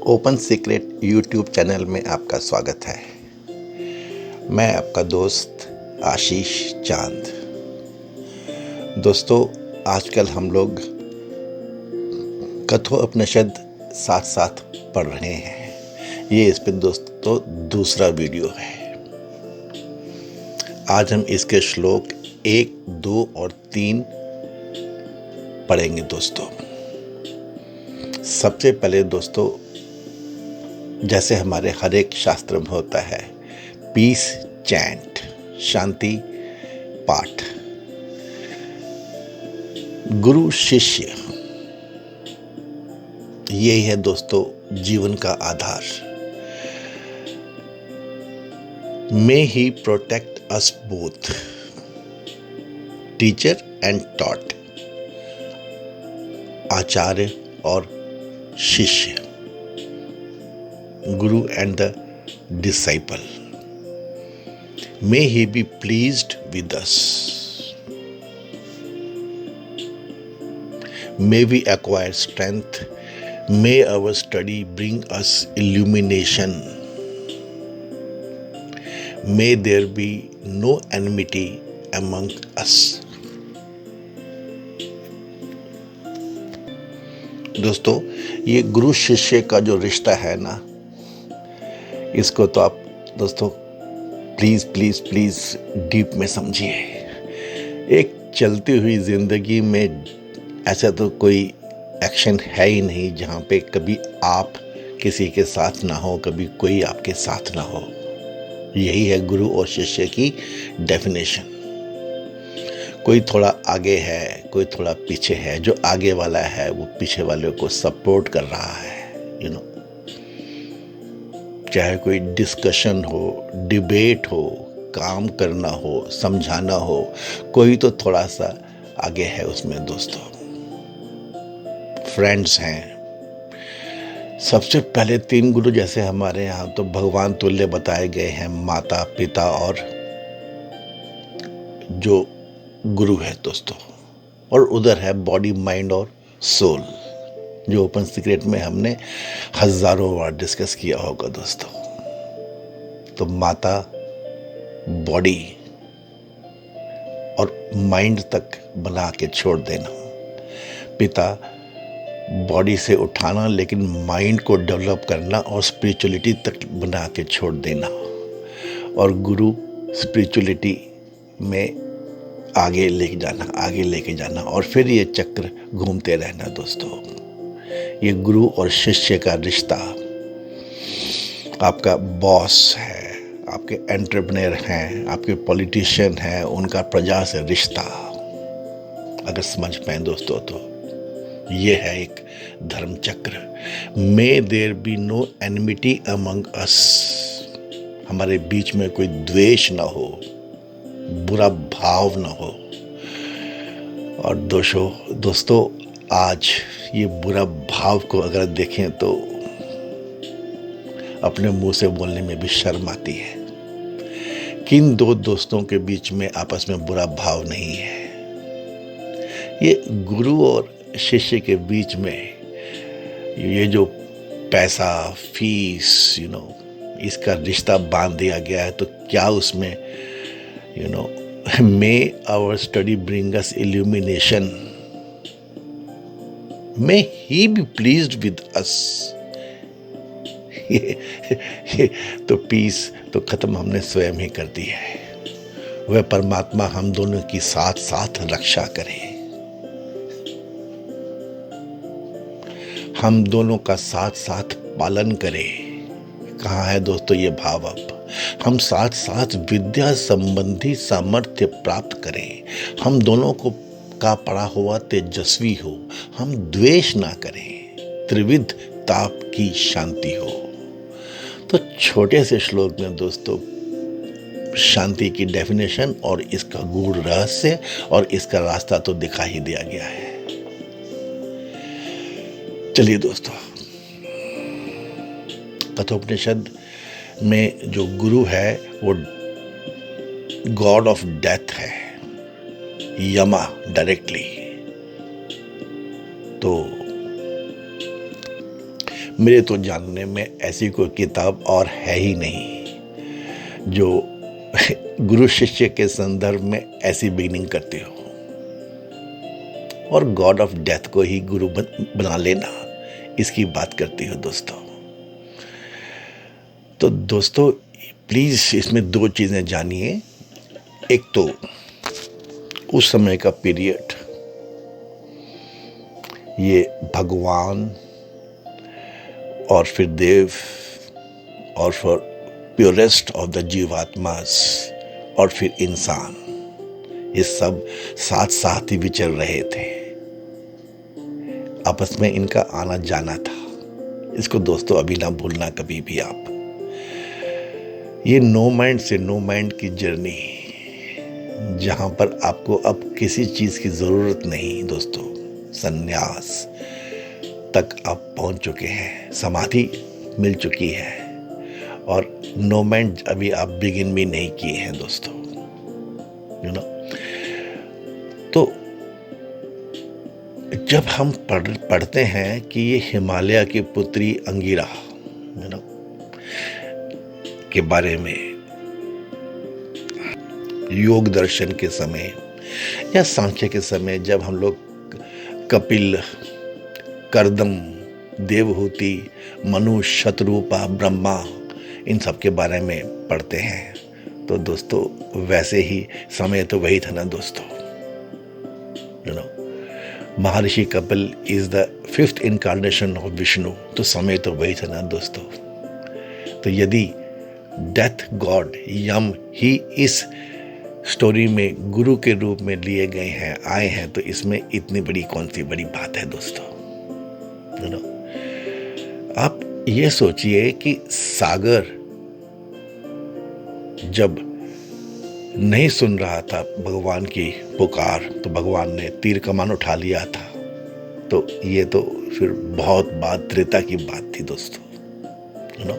Open secret YouTube channel में आपका स्वागत है। मैं आपका दोस्त आशीष चांद। दोस्तों, आजकल हम लोग कठोपनिषद साथ साथ पढ़ रहे हैं। ये इस पे दोस्तों दूसरा वीडियो है। आज हम इसके श्लोक 1, 2 और 3 पढ़ेंगे दोस्तों। सबसे पहले दोस्तों, जैसे हमारे हर एक शास्त्र में होता है, पीस चैंट, शांति पाठ। गुरु शिष्य, यही है दोस्तों जीवन का आधार। May he protect us both, teacher and taught, आचार्य और शिष्य, Guru and the disciple. May he be pleased with us. May we acquire strength. May our study bring us illumination. May there be no enmity among us. दोस्तों, ये गुरु शिष्य का जो रिश्ता है ना, इसको तो आप दोस्तों प्लीज़ प्लीज़ प्लीज़ डीप में समझिए। एक चलती हुई ज़िंदगी में ऐसा तो कोई एक्शन है ही नहीं जहाँ पे कभी आप किसी के साथ ना हो, कभी कोई आपके साथ ना हो। यही है गुरु और शिष्य की डेफिनेशन। कोई थोड़ा आगे है, कोई थोड़ा पीछे है। जो आगे वाला है वो पीछे वाले को सपोर्ट कर रहा है। चाहे कोई डिस्कशन हो, डिबेट हो, काम करना हो, समझाना हो, कोई तो थोड़ा सा आगे है उसमें दोस्तों। फ्रेंड्स हैं। सबसे पहले 3 गुरु जैसे हमारे यहाँ तो भगवान तुल्य बताए गए हैं, माता पिता और जो गुरु है दोस्तों। और उधर है बॉडी, माइंड और सोल, जो ओपन सीक्रेट में हमने हजारों बार डिस्कस किया होगा दोस्तों। तो माता बॉडी और माइंड तक बना के छोड़ देना, पिता बॉडी से उठाना लेकिन माइंड को डेवलप करना और स्पिरिचुअलिटी तक बना के छोड़ देना, और गुरु स्पिरिचुअलिटी में आगे लेके जाना और फिर ये चक्र घूमते रहना दोस्तों। ये गुरु और शिष्य का रिश्ता, आपका बॉस है, आपके एंटरप्रेन्योर हैं, आपके पॉलिटिशियन हैं, उनका प्रजा से रिश्ता अगर समझ पाए दोस्तों तो ये है एक धर्म चक्र। May there be no enmity among us, हमारे बीच में कोई द्वेष ना हो, बुरा भाव ना हो। और दोस्तों आज ये बुरा भाव को अगर देखें तो अपने मुंह से बोलने में भी शर्म आती है। किन 2 दोस्तों के बीच में आपस में बुरा भाव नहीं है? ये गुरु और शिष्य के बीच में ये जो पैसा, फीस, इसका रिश्ता बांध दिया गया है, तो क्या उसमें may our study bring us illumination, may he be pleased with us. तो पीस तो खत्म हमने स्वयं ही कर दी है। वह परमात्मा हम दोनों की साथ साथ रक्षा करे, हम दोनों का साथ साथ पालन करे। कहाँ है दोस्तों ये भाव? अब हम साथ साथ विद्या संबंधी सामर्थ्य प्राप्त करें, हम दोनों को का पड़ा हुआ तेजस्वी हो, हम द्वेष ना करें, त्रिविध ताप की शांति हो। तो छोटे से श्लोक में दोस्तों शांति की डेफिनेशन और इसका गूढ़ रहस्य और इसका रास्ता तो दिखा ही दिया गया है। चलिए दोस्तों, कठोपनिषद में जो गुरु है वो गॉड ऑफ डेथ है, यमा डायरेक्टली। तो मेरे तो जानने में ऐसी कोई किताब और है ही नहीं जो गुरु शिष्य के संदर्भ में ऐसी बिगिनिंग करती हो, और गॉड ऑफ डेथ को ही गुरु बना लेना, इसकी बात करती हो दोस्तों। तो दोस्तों प्लीज इसमें दो चीजें जानिए। एक तो उस समय का पीरियड, ये भगवान और फिर देव और फिर प्योरेस्ट ऑफ द जीवात्मास और फिर इंसान, ये सब साथ साथ ही विचर रहे थे, आपस में इनका आना जाना था। इसको दोस्तों अभी ना भूलना कभी भी आप। ये नो माइंड से नो माइंड की जर्नी, जहां पर आपको अब किसी चीज की जरूरत नहीं दोस्तों, संन्यास तक आप पहुंच चुके हैं, समाधि मिल चुकी है, और नो माइंड अभी आप बिगिन भी नहीं किए हैं दोस्तों, यू नो। तो जब हम पढ़ते हैं कि ये हिमालय की पुत्री अंगिरा, यू नो, के बारे में योग दर्शन के समय या सांख्य के समय, जब हम लोग कपिल, कर्दम, देवहूति, मनु, शतरूपा, ब्रह्मा, इन सब के बारे में पढ़ते हैं, तो दोस्तों वैसे ही समय तो वही था ना दोस्तों, you know. Maharshi Kapil is the 5th incarnation of Vishnu, तो समय तो वही था ना दोस्तों। तो यदि डेथ गॉड यम ही इस स्टोरी में गुरु के रूप में लिए गए हैं, आए हैं, तो इसमें इतनी बड़ी कौन सी बड़ी बात है दोस्तों, यू नो। आप ये सोचिए कि सागर जब नहीं सुन रहा था भगवान की पुकार, तो भगवान ने तीर कमान उठा लिया था। तो ये तो फिर बहुत बात, त्रेता की बात थी दोस्तों, यू नो।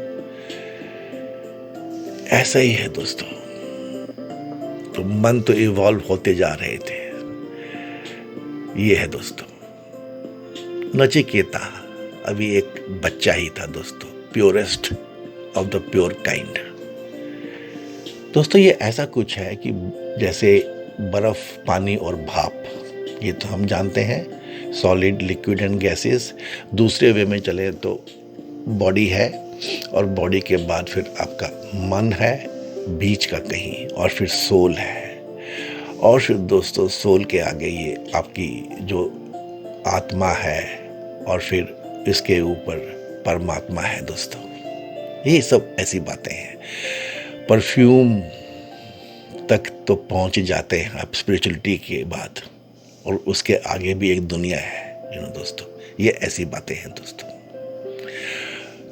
ऐसा ही है दोस्तों। तो मन तो इवॉल्व होते जा रहे थे। ये है दोस्तों, नचिकेता अभी एक बच्चा ही था दोस्तों, purest of the pure kind. दोस्तों ये ऐसा कुछ है कि जैसे बर्फ, पानी और भाप, ये तो हम जानते हैं, सॉलिड, लिक्विड एंड गैसेस। दूसरे वे में चले तो बॉडी है, और बॉडी के बाद फिर आपका मन है बीच का कहीं, और फिर सोल है, और फिर दोस्तों सोल के आगे ये आपकी जो आत्मा है, और फिर इसके ऊपर परमात्मा है दोस्तों। ये सब ऐसी बातें हैं। परफ्यूम तक तो पहुंच जाते हैं आप स्पिरिचुअलिटी के बाद, और उसके आगे भी एक दुनिया है, यू नो दोस्तों। ये ऐसी बातें हैं दोस्तों।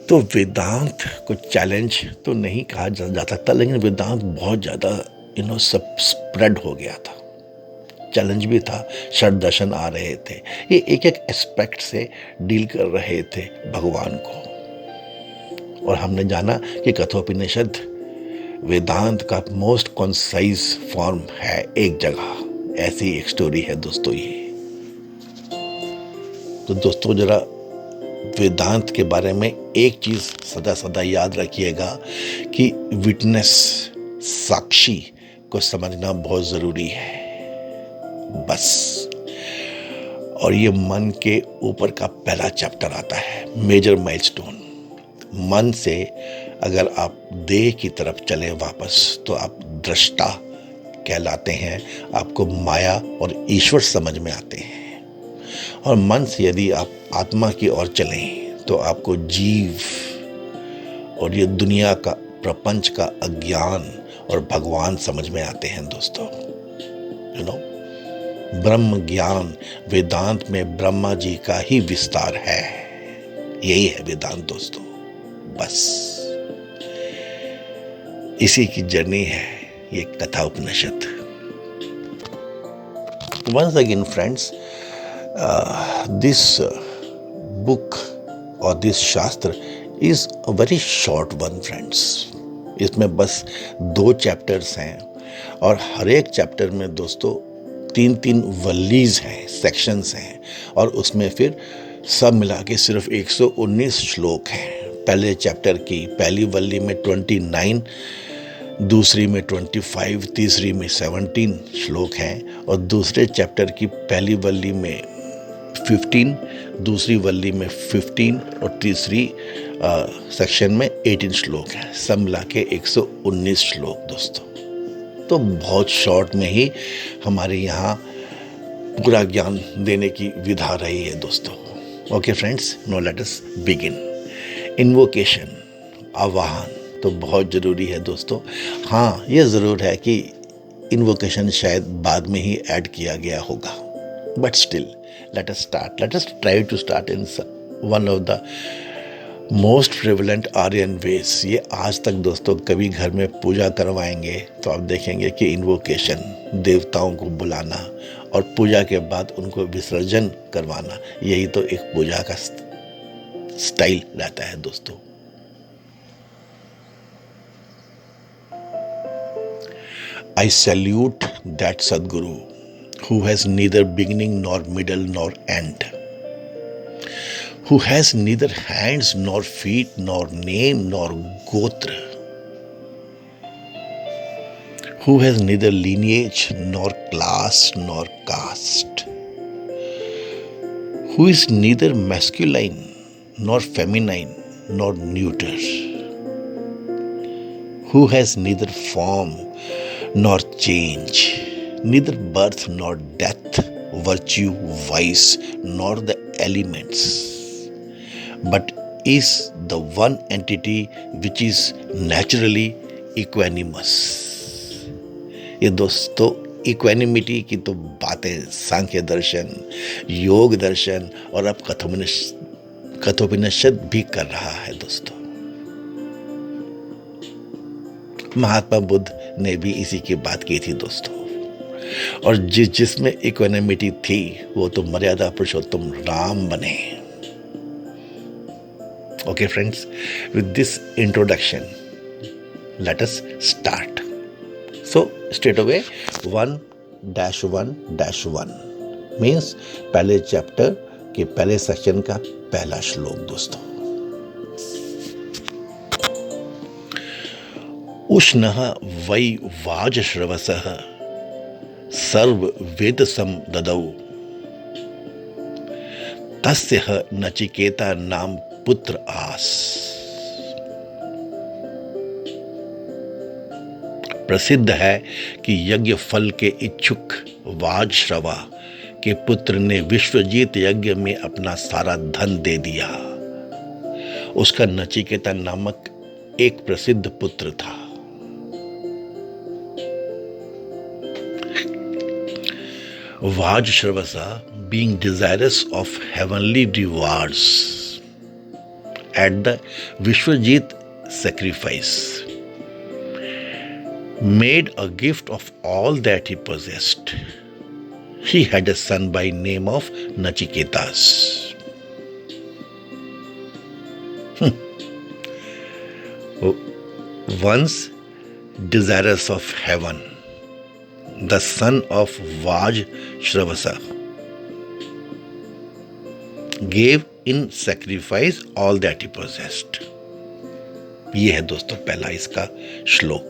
तो वेदांत को चैलेंज तो नहीं कहा जा सकता, लेकिन वेदांत बहुत ज़्यादा यू नो सब स्प्रेड हो गया था। चैलेंज भी था, षड दर्शन आ रहे थे, ये एक एक एस्पेक्ट से डील कर रहे थे भगवान को। और हमने जाना कि कठोपनिषद वेदांत का मोस्ट कॉन्साइज फॉर्म है एक जगह। ऐसी एक स्टोरी है दोस्तों ये। तो दोस्तों जरा वेदांत के बारे में एक चीज सदा सदा याद रखिएगा कि विटनेस, साक्षी को समझना बहुत जरूरी है, बस। और ये मन के ऊपर का पहला चैप्टर आता है, मेजर माइलस्टोन। मन से अगर आप देह की तरफ चले वापस, तो आप दृष्टा कहलाते हैं, आपको माया और ईश्वर समझ में आते हैं। और मन से यदि आप आत्मा की ओर चलें, तो आपको जीव और ये दुनिया का, प्रपंच का अज्ञान और भगवान समझ में आते हैं दोस्तों, यू नो। ब्रह्म ज्ञान वेदांत में ब्रह्मा जी का ही विस्तार है। यही है वेदांत दोस्तों, बस। इसी की जर्नी है ये Katha Upanishad. Once again friends, this book और this shastra is a very short one friends. इसमें बस 2 चैप्टर्स हैं, और हर एक चैप्टर में दोस्तों 3-3 वल्लीज हैं, सेक्शंस हैं, और उसमें फिर सब मिला के सिर्फ 119 श्लोक हैं। पहले चैप्टर की पहली वल्ली में 29, दूसरी में 25, तीसरी में 17 श्लोक हैं और दूसरे चैप्टर की पहली वल्ली में 15, दूसरी वल्ली में 15 और तीसरी सेक्शन में 18 श्लोक हैं। सब मिला के 119 श्लोक दोस्तों। तो बहुत शॉर्ट में ही हमारे यहाँ पूरा ज्ञान देने की विधा रही है दोस्तों। Okay friends, no let us begin. Invocation, आवाहन तो बहुत ज़रूरी है दोस्तों। हाँ, ये ज़रूर है कि इन्वोकेशन शायद बाद में ही ऐड किया गया होगा, but still let us try to start in one of the most prevalent Aryan ways. ये आज तक दोस्तों कभी घर में पूजा करवाएंगे तो आप देखेंगे कि इन्वोकेशन, देवताओं को बुलाना और पूजा के बाद उनको विसर्जन करवाना, यही तो एक पूजा का स्टाइल रहता है दोस्तों। I salute that Sadguru who has neither beginning nor middle nor end, who has neither hands nor feet nor name nor gotra, who has neither lineage nor class nor caste, who is neither masculine nor feminine nor neuter, who has neither form nor change, neither birth nor death, virtue, vice, nor the elements, but is the one entity which is naturally equanimous। ये दोस्तों equanimity की तो बातें सांख्य दर्शन, योग दर्शन और अब कठोपनिषद भी कर रहा है दोस्तों। महात्मा बुद्ध ने भी इसी की बात की थी दोस्तों। और जिसमें इक्वेनिमिटी थी वो तो मर्यादा पुरुषोत्तम राम बने। Okay friends, with this introduction let us start. So straight away 1-1-1 means पहले चैप्टर के पहले सेक्शन का पहला श्लोक दोस्तों। उष्णः वै वाजश्रवसः सर्व वेदसं ददौ तस्यः नचिकेता नाम पुत्र आस। प्रसिद्ध है कि यज्ञ फल के इच्छुक वाजश्रवा के पुत्र ने विश्वजीत यज्ञ में अपना सारा धन दे दिया। उसका नचिकेता नामक एक प्रसिद्ध पुत्र था। Vajshravasa, being desirous of heavenly rewards at the Vishwajit sacrifice, made a gift of all that he possessed. He had a son by name of Nachiketas. Once desirous of heaven, the son of Vajshravasa gave in sacrifice all that he possessed. ये है दोस्तों पहला इसका श्लोक।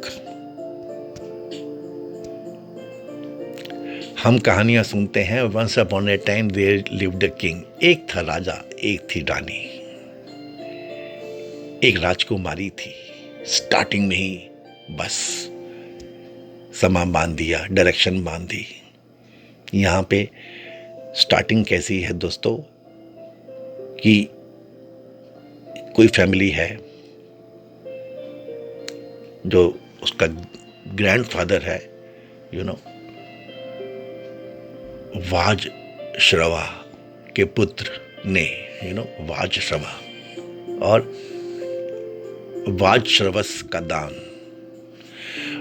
हम कहानियां सुनते हैं। Once upon a time there lived a king. एक था राजा, एक थी रानी, एक राजकुमारी थी। स्टार्टिंग में ही बस समा बांध दिया, डायरेक्शन बांध दी। यहाँ पे स्टार्टिंग कैसी है दोस्तों कि कोई फैमिली है जो उसका ग्रैंडफादर है, वाजश्रवा के पुत्र ने, वाजश्रवा और वाजश्रवस का दान,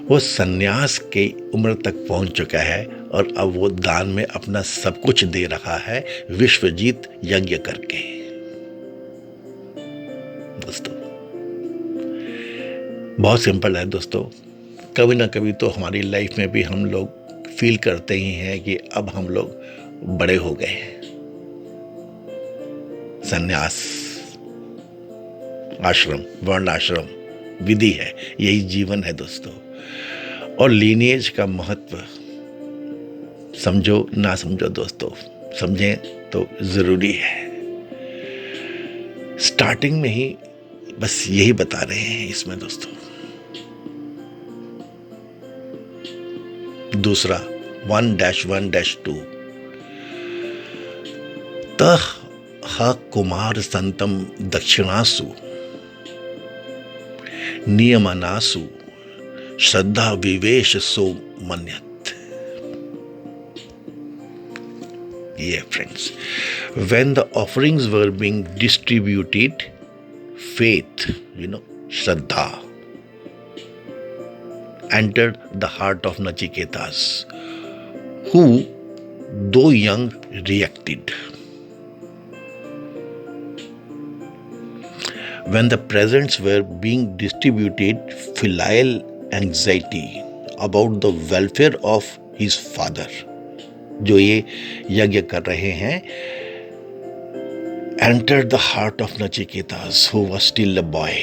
वो सन्यास के उम्र तक पहुंच चुका है और अब वो दान में अपना सब कुछ दे रहा है विश्वजीत यज्ञ करके। दोस्तों बहुत सिंपल है दोस्तों। कभी ना कभी तो हमारी लाइफ में भी हम लोग फील करते ही हैं कि अब हम लोग बड़े हो गए हैं। संन्यास आश्रम, वर्ण आश्रम विधि है, यही जीवन है दोस्तों। और लीनिएज का महत्व समझो ना समझो दोस्तों, समझें तो जरूरी है। स्टार्टिंग में ही बस यही बता रहे हैं इसमें दोस्तों। दूसरा 1-1-2 तह कुमार संतम दक्षिणासु नियमनासु श्रद्धा विवेश सो मन्यत। Yeah, friends, when the offerings were being distributed, faith, Shraddha, entered the heart of Nachiketas, who, though young, reacted. When the presents were being distributed, filial anxiety about the welfare of his father, जो ये यज्ञ कर रहे हैं, entered the heart of Nachiketas, who was still a boy.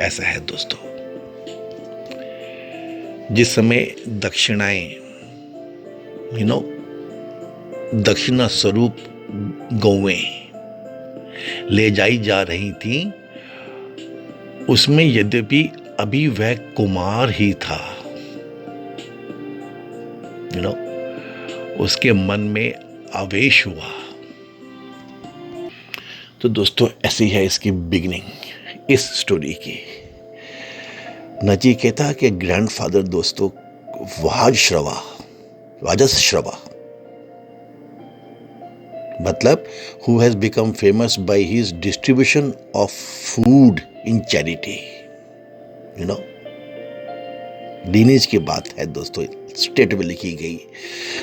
ऐसा है दोस्तों। जिस समय दक्षिणाएं, दक्षिणा स्वरूप गौएं ले जाई जा रही थी, उसमें यद्यपि अभी वह कुमार ही था, उसके मन में आवेश हुआ। तो दोस्तों ऐसी है इसकी बिगिनिंग इस स्टोरी की। नचिकेता के ग्रैंडफादर दोस्तों वाजश्रवा, मतलब who has become famous by his distribution of food in charity, lineage की बात है दोस्तों, स्टेट में लिखी गई।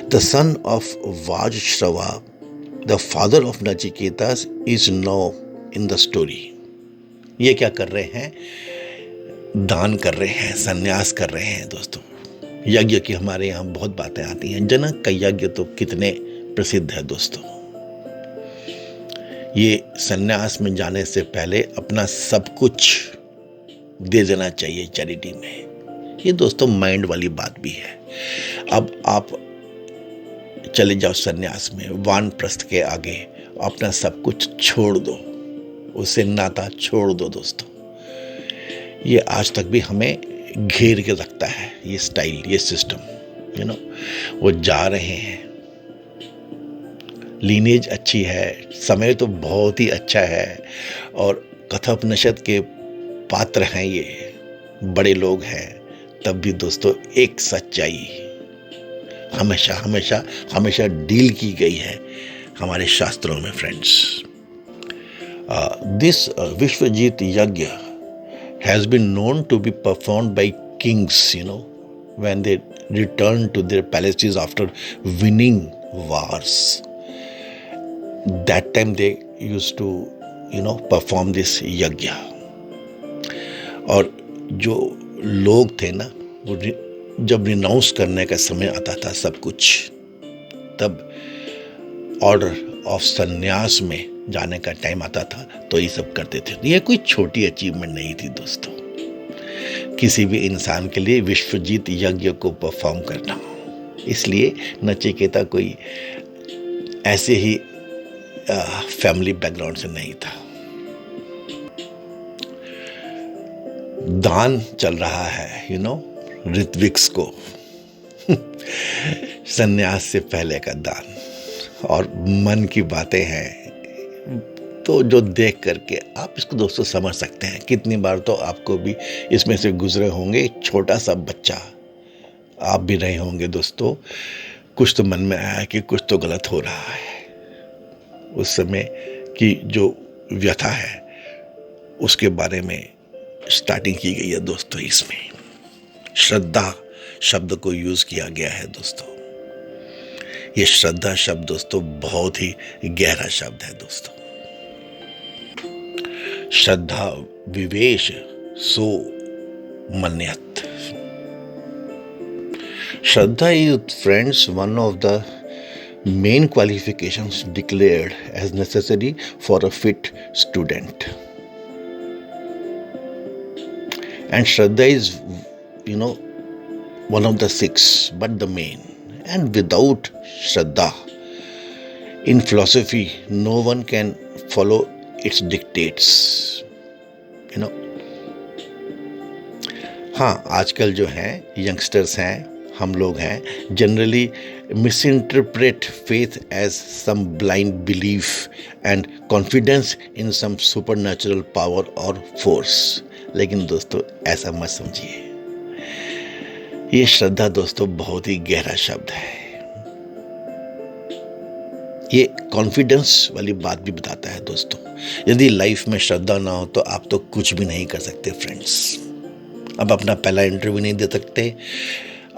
The son of Vajashrava, the father of Nachiketas, is now in the story. ये क्या कर रहे हैं? दान कर रहे हैं, संन्यास कर रहे हैं दोस्तों। यज्ञ की हमारे यहाँ बहुत बातें आती हैं। जनक का यज्ञ तो कितने प्रसिद्ध है दोस्तों। ये संन्यास में जाने से पहले अपना सब कुछ दे देना चाहिए चैरिटी में। ये दोस्तों माइंड वाली बात भी है। अब आप चले जाओ संन्यास में, वानप्रस्थ के आगे अपना सब कुछ छोड़ दो, उससे नाता छोड़ दो दोस्तों। ये आज तक भी हमें घेर के रखता है, ये स्टाइल, ये सिस्टम, वो जा रहे हैं। लीनेज अच्छी है, समय तो बहुत ही अच्छा है, और कथोपनिषद के पात्र हैं, ये बड़े लोग हैं। तब भी दोस्तों एक सच्चाई हमेशा हमेशा हमेशा डील की गई है हमारे शास्त्रों में फ्रेंड्स। दिस विश्वजीत यज्ञ has been known to be performed by kings, when they return to their palaces after winning wars. That time they used to, perform this yajna. और जो लोग थे ना, वो जब रिनाउंस करने का समय आता था सब कुछ, तब ऑर्डर ऑफ संन्यास में जाने का टाइम आता था तो ये सब करते थे। ये कोई छोटी अचीवमेंट नहीं थी दोस्तों, किसी भी इंसान के लिए विश्वजीत यज्ञ को परफॉर्म करना। इसलिए नचिकेता कोई ऐसे ही फैमिली बैकग्राउंड से नहीं था। दान चल रहा है, ऋत्विक्स को संन्यास से पहले का दान, और मन की बातें हैं तो जो देख करके आप इसको दोस्तों समझ सकते हैं। कितनी बार तो आपको भी इसमें से गुजरे होंगे, छोटा सा बच्चा आप भी रहे होंगे दोस्तों। कुछ तो मन में आया कि कुछ तो गलत हो रहा है। उस समय की जो व्यथा है उसके बारे में स्टार्टिंग की गई है दोस्तों। इसमें श्रद्धा शब्द को यूज किया गया है दोस्तों। ये श्रद्धा शब्द दोस्तों बहुत ही गहरा शब्द है दोस्तों। श्रद्धा विवेश सो मन्यत। Shraddha is friends one of the main qualifications declared as necessary for a fit student. And Shraddha is, one of the six, but the main. And without Shraddha, in philosophy, no one can follow its dictates. हाँ, आजकल जो हैं youngsters हैं, हम लोग हैं, generally misinterpret faith as some blind belief and confidence in some supernatural power or force. लेकिन दोस्तों ऐसा मत समझिए, ये श्रद्धा दोस्तों बहुत ही गहरा शब्द है। ये कॉन्फिडेंस वाली बात भी बताता है दोस्तों। यदि लाइफ में श्रद्धा ना हो तो आप तो कुछ भी नहीं कर सकते फ्रेंड्स। अब अपना पहला इंटरव्यू नहीं दे सकते,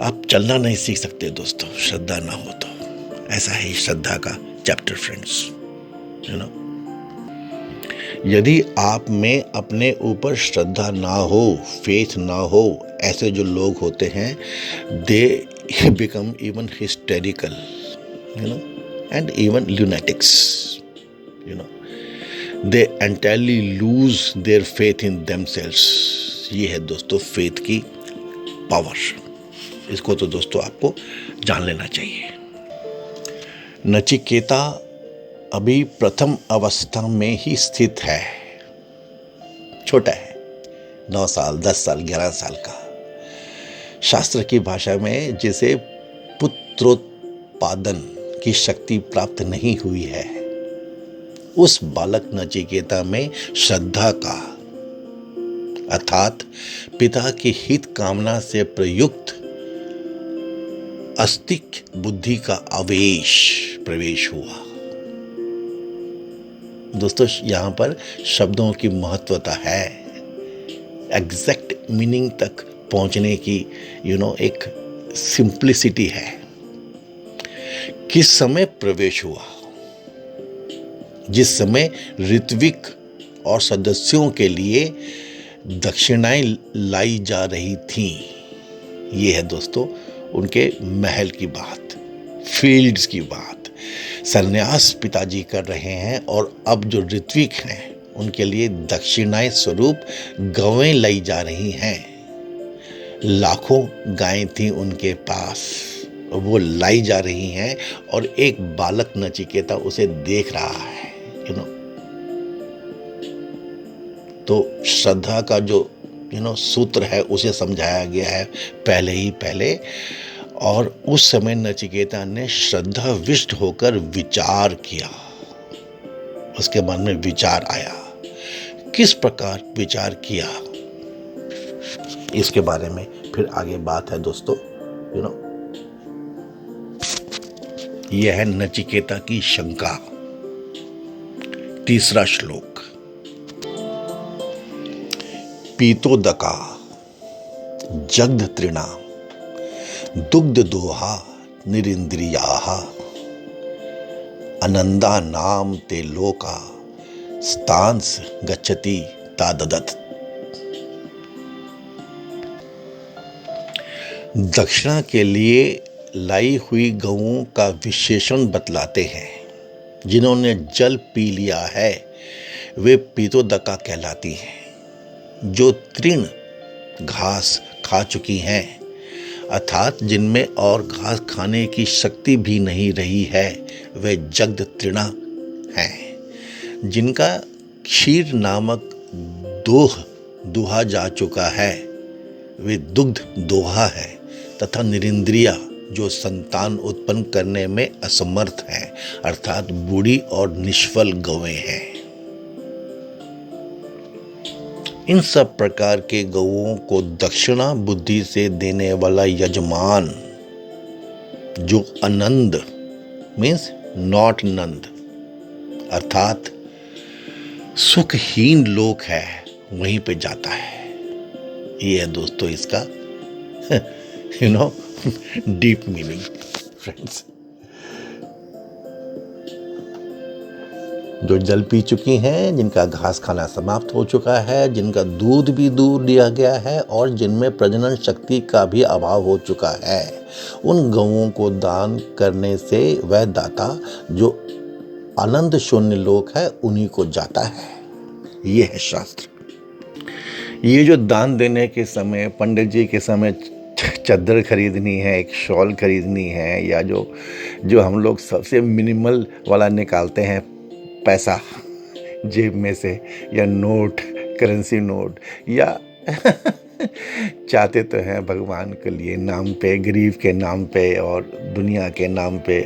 आप चलना नहीं सीख सकते दोस्तों, श्रद्धा ना हो तो। ऐसा है श्रद्धा का चैप्टर फ्रेंड्स, यदि आप में अपने ऊपर श्रद्धा ना हो, फेथ ना हो, ऐसे जो लोग होते हैं, they become even hysterical, and even lunatics, they entirely lose their faith in themselves. ये है दोस्तों फेथ की पावर। इसको तो दोस्तों आपको जान लेना चाहिए। नचिकेता अभी प्रथम अवस्था में ही स्थित है, छोटा है, 9 साल, 10 साल, 11 साल का। शास्त्र की भाषा में जिसे पुत्रोत्पादन की शक्ति प्राप्त नहीं हुई है, उस बालक नचिकेता में श्रद्धा का अर्थात पिता की हित कामना से प्रयुक्त आस्तिक बुद्धि का प्रवेश हुआ। दोस्तों यहाँ पर शब्दों की महत्वता है, एग्जैक्ट मीनिंग तक पहुंचने की एक सिंप्लिसिटी है। किस समय प्रवेश हुआ? जिस समय ऋत्विक और सदस्यों के लिए दक्षिणाएं लाई जा रही थीं। ये है दोस्तों उनके महल की बात, फील्ड्स की बात। संन्यास पिताजी कर रहे हैं और अब जो ऋत्विक हैं उनके लिए दक्षिणाएं स्वरूप गवें लाई जा रही हैं। लाखों गायें थीं उनके पास, वो लाई जा रही हैं और एक बालक नचिकेता उसे देख रहा है। तो श्रद्धा का जो सूत्र है उसे समझाया गया है पहले और उस समय नचिकेता ने श्रद्धाविष्ट होकर विचार किया। उसके मन में विचार आया। किस प्रकार विचार किया, इसके बारे में फिर आगे बात है दोस्तों। यह है नचिकेता की शंका। तीसरा श्लोक। पीतोदका जग्ध तृणा दुग्ध दोहा निरिंद्रियाः अनंदा नाम ते लोका स्तांस गच्छति ताददत्। दक्षिणा के लिए लाई हुई गऊं का विशेषण बतलाते हैं। जिन्होंने जल पी लिया है वे पीतोदका कहलाती हैं। जो तृण घास खा चुकी हैं, अर्थात जिनमें और घास खाने की शक्ति भी नहीं रही है, वे जग्ध तृणा हैं। जिनका क्षीर नामक दुहा जा चुका है, वे दुग्ध दोहा है। तथा निरिंद्रिया जो संतान उत्पन्न करने में असमर्थ हैं, अर्थात बूढ़ी और निष्फल गौएं हैं। इन सब प्रकार के गौओं को दक्षिणा बुद्धि से देने वाला यजमान, जो अनंद मीन्स नॉट नंद अर्थात सुखहीन लोक है, वहीं पे जाता है। ये है दोस्तों इसका डीप मीनिंग फ्रेंड्स। जो जल पी चुकी हैं, जिनका घास खाना समाप्त हो चुका है, जिनका दूध भी दूर दिया गया है और जिनमें प्रजनन शक्ति का भी अभाव हो चुका है, उन गौओं को दान करने से वह दाता जो आनंद शून्य लोक है उन्हीं को जाता है। ये है शास्त्र। ये जो दान देने के समय, पंडित जी के समय चादर खरीदनी है, एक शॉल खरीदनी है, या जो हम लोग सबसे मिनिमल वाला निकालते हैं पैसा जेब में से, या नोट, करेंसी नोट, या चाहते तो हैं भगवान के लिए नाम पे, गरीब के नाम पे और दुनिया के नाम पे,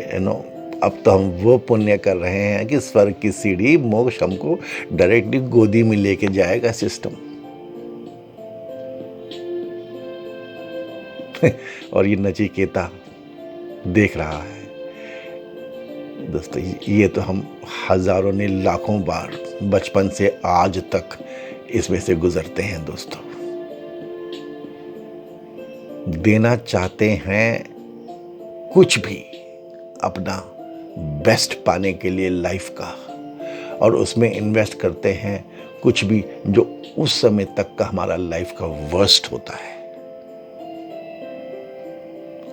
अब तो हम वो पुण्य कर रहे हैं कि स्वर्ग की सीढ़ी, मोक्ष हमको डायरेक्टली गोदी में लेके जाएगा सिस्टम। और ये नचिकेता देख रहा है दोस्तों। ये तो हम हजारों ने लाखों बार बचपन से आज तक इसमें से गुजरते हैं दोस्तों। देना चाहते हैं कुछ भी, अपना बेस्ट पाने के लिए लाइफ का, और उसमें इन्वेस्ट करते हैं कुछ भी जो उस समय तक का हमारा लाइफ का वर्स्ट होता है,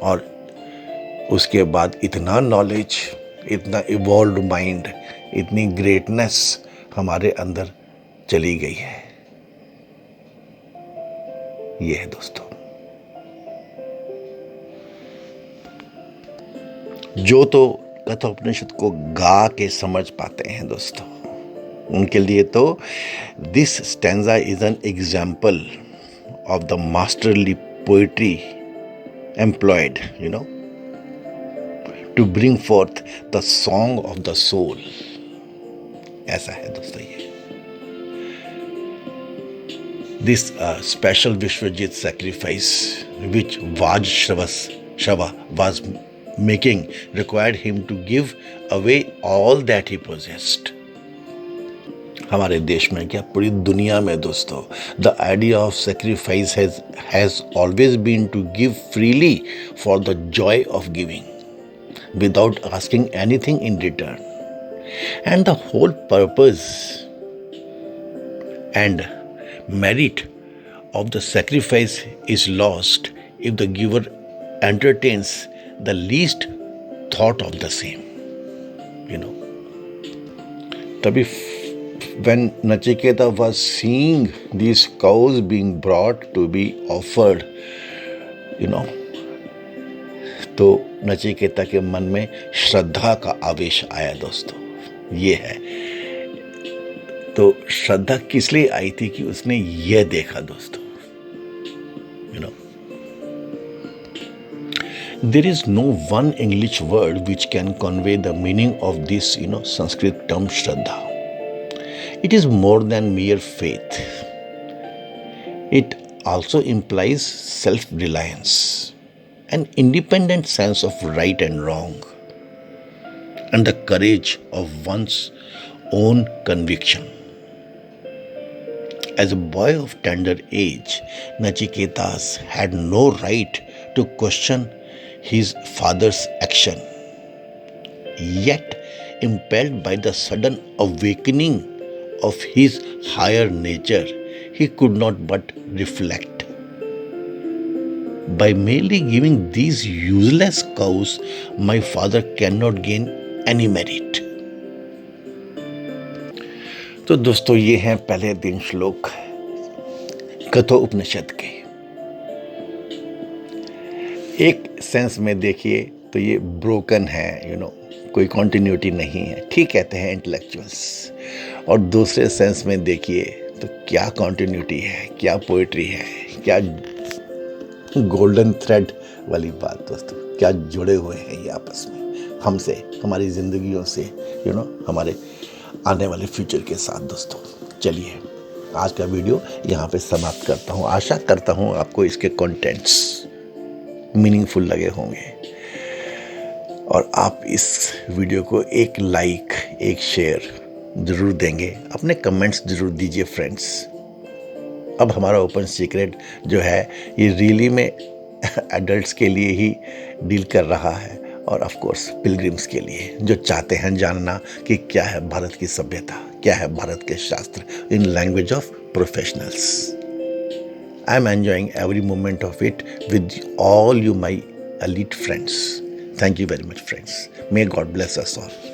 और उसके बाद इतना नॉलेज, इतना इवॉल्व्ड माइंड, इतनी ग्रेटनेस हमारे अंदर चली गई है। ये है दोस्तों। जो तो कठोपनिषद को गा के समझ पाते हैं दोस्तों, उनके लिए तो this stanza is an example of the masterly poetry employed, to bring forth the song of the soul. ऐसा है दोस्तों ये। This special Vishwajit sacrifice which Vajshava was making required him to give away all that he possessed. हमारे देश में क्या पूरी दुनिया में दोस्तों, the idea of sacrifice has always been to give freely for the joy of giving without asking anything in return, and the whole purpose and merit of the sacrifice is lost if the giver entertains the least thought of the same. तभी when Nachiketa was seeing these cows being brought to be offered, तो नचिकेता के मन में श्रद्धा का आवेश आया दोस्तों। ये है तो श्रद्धा किस लिए आई थी कि उसने ये देखा दोस्तों। There is no one English word which can convey the meaning of this, Sanskrit term Shraddha. It is more than mere faith. It also implies self-reliance, an independent sense of right and wrong, and the courage of one's own conviction. As a boy of tender age, Nachiketa had no right to question his father's action. Yet, impelled by the sudden awakening of his higher nature, he could not but reflect. By merely giving these useless cows, my father cannot gain any merit. तो दोस्तों ये हैं पहले 3 श्लोक कठोपनिषद के। एक sense में देखिए तो ये ब्रोकन है, कोई कॉन्टिन्यूटी नहीं है, ठीक कहते हैं इंटेलेक्चुअल्स। और दूसरे सेंस में देखिए तो क्या कॉन्टिन्यूटी है, क्या पोएट्री है, क्या गोल्डन थ्रेड वाली बात दोस्तों, क्या जुड़े हुए हैं ये आपस में हमसे, हमारी जिंदगियों से, हमारे आने वाले फ्यूचर के साथ दोस्तों। चलिए आज का वीडियो यहाँ पे समाप्त करता हूँ। आशा करता हूँ आपको इसके कंटेंट्स मीनिंगफुल लगे होंगे और आप इस वीडियो को एक लाइक, एक शेयर ज़रूर देंगे। अपने कमेंट्स ज़रूर दीजिए फ्रेंड्स। अब हमारा ओपन सीक्रेट जो है ये रियली में एडल्ट्स के लिए ही डील कर रहा है और ऑफ कोर्स पिलग्रिम्स के लिए जो चाहते हैं जानना कि क्या है भारत की सभ्यता, क्या है भारत के शास्त्र in language of professionals. I am enjoying every moment of it with all you, my elite friends. Thank you very much, friends. May God bless us all.